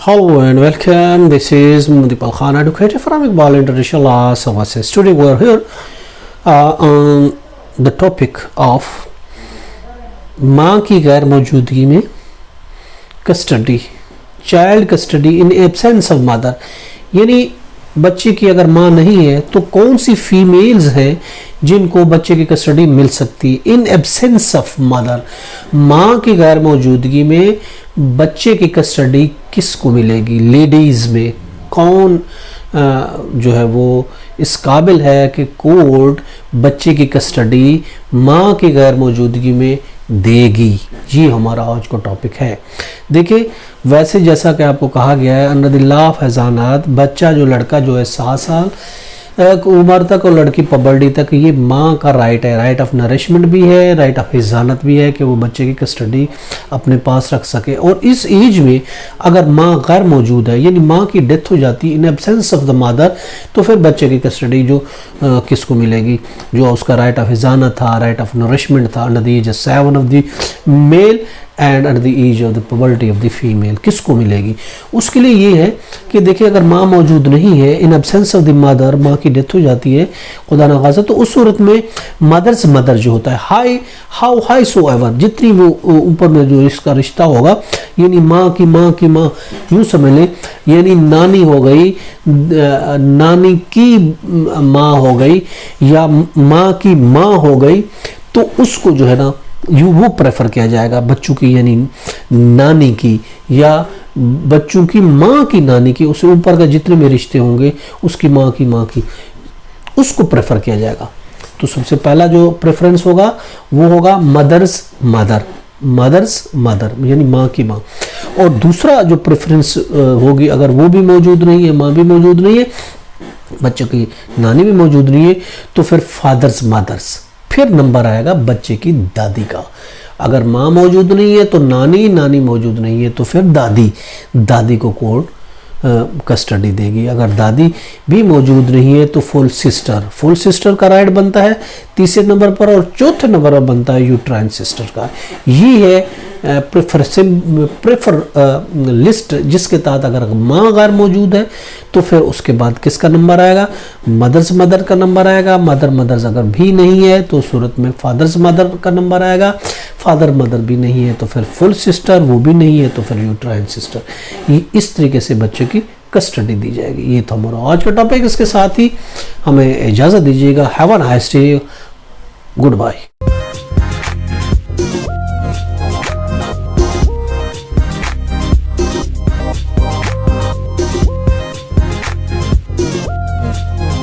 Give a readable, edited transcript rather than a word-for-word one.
Hello and welcome. This is Muhammad Iqbal Khan, Advocate from Iqbal International Law Services. Today we are here on the topic of माँ की गैर मौजूदगी में custody, child custody in absence of mother. यानी बच्चे की अगर माँ नहीं है तो कौन सी फीमेल्स हैं जिनको बच्चे की कस्टडी मिल सकती है इन एब्सेंस ऑफ मदर। माँ की गैर मौजूदगी में बच्चे की कस्टडी किसको मिलेगी? लेडीज़ में कौन जो है वो इस काबिल है कि कोर्ट बच्चे की कस्टडी माँ की गैर मौजूदगी में देगी? ये हमारा आज का टॉपिक है। देखिए, वैसे जैसा कि आपको कहा गया है अंडर द लॉ ऑफ हज़ानात, बच्चा जो लड़का जो है 7 साल उम्र तक और लड़की पबर्टी तक, ये माँ का राइट है। राइट ऑफ नरिशमेंट भी है, राइट ऑफ हिजानत भी है कि वो बच्चे की कस्टडी अपने पास रख सके। और इस एज में अगर माँ गैर मौजूद है, यानी माँ की डेथ हो जाती है in absence of the mother, तो फिर बच्चे की कस्टडी जो किसको मिलेगी? जो उसका राइट ऑफ हिजानत था, राइट ऑफ नरिशमेंट था under the age 7 of the male and under the age of the puberty of the female, किसको मिलेगी? उसके लिए ये है कि देखिए, अगर माँ मौजूद नहीं है, in absence of the mother, माँ की डेथ हो जाती है खुदा न खासा, तो उस सूरत में मदर्स मदर जो होता है, हाउ हाई सो एवर, जितनी वो ऊपर में जो इसका रिश्ता होगा, यानी माँ की माँ यूँ समझ लें, यानी नानी हो गई, नानी की माँ हो गई या माँ की माँ हो गई, तो उसको जो है ना वो प्रेफर किया जाएगा बच्चों की, यानी नानी की या बच्चों की माँ की नानी की, उससे ऊपर का जितने भी रिश्ते होंगे उसकी माँ की उसको प्रेफर किया जाएगा। तो सबसे पहला जो प्रेफरेंस होगा वो होगा मदर्स मदर यानी माँ की माँ। और दूसरा जो प्रेफरेंस होगी, अगर वो भी मौजूद नहीं है, माँ भी मौजूद नहीं है, बच्चों की नानी भी मौजूद नहीं है, तो फिर फादर्स मदर्स। फिर नंबर आएगा बच्चे की दादी का। अगर माँ मौजूद नहीं है तो नानी मौजूद नहीं है तो फिर दादी को कोर्ट कस्टडी देगी। अगर दादी भी मौजूद नहीं है तो फुल सिस्टर का राइट बनता है तीसरे नंबर पर, और चौथे नंबर पर बनता है यूट्राइन सिस्टर का। ये है प्रेफर लिस्ट, जिसके तहत अगर माँ गैर मौजूद है तो फिर उसके बाद किसका नंबर आएगा? मदर्स मदर का नंबर आएगा। मदर्स अगर भी नहीं है तो सूरत में फादर्स मदर का नंबर आएगा। फादर मदर भी नहीं है तो फिर फुल सिस्टर, वो भी नहीं है तो फिर यूट्राइन सिस्टर। इस तरीके से बच्चे की कस्टडी दी जाएगी। ये था हमारा आज का टॉपिक। इसके साथ ही हमें इजाज़त दीजिएगा। Have a nice day, good bye.